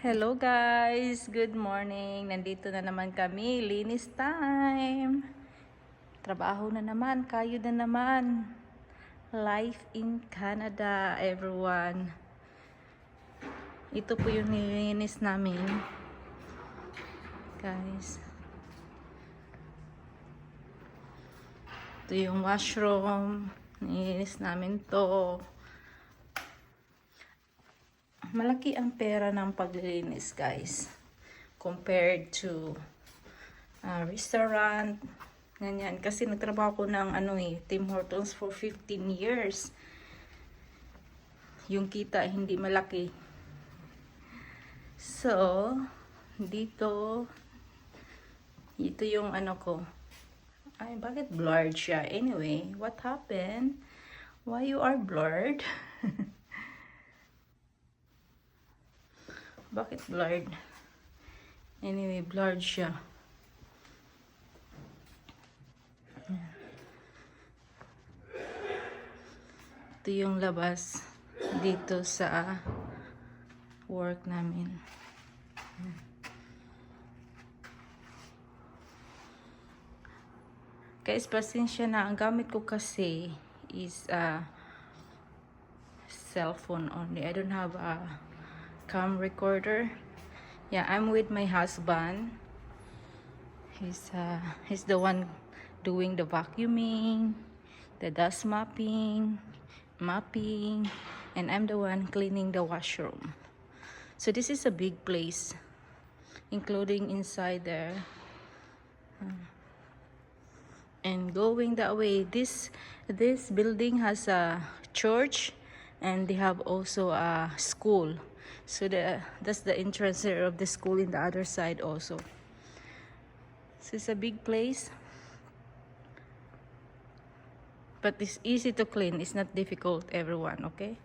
Hello guys! Good morning! Nandito na naman kami. Linis time! Trabaho na naman. Kayo na naman. Life in Canada, everyone. Ito po yung nilinis namin. Guys. Ito yung washroom. Nilinis namin to. Malaki ang pera ng paglilinis, guys. Compared to restaurant. Ganyan. Kasi nagtrabaho ko ng Tim Hortons for 15 years. Yung kita hindi malaki. So, dito, ito yung ko. Ay, bakit blurred siya? Anyway, what happened? Why you are blurred? Bakit blurred? Anyway, blurred siya. Ito yung labas dito sa work namin. Guys, pasensya na. Ang gamit ko kasi is cellphone only. I don't have a cam recorder. Yeah, I'm with my husband. He's the one doing the vacuuming, the dust mopping, and I'm the one cleaning the washroom. So this is a big place, including inside there. And going that way, this building has a church, and they have also a school. So that's the entrance there of the school in the other side also. So it's a big place. But it's easy to clean. It's not difficult, everyone, okay?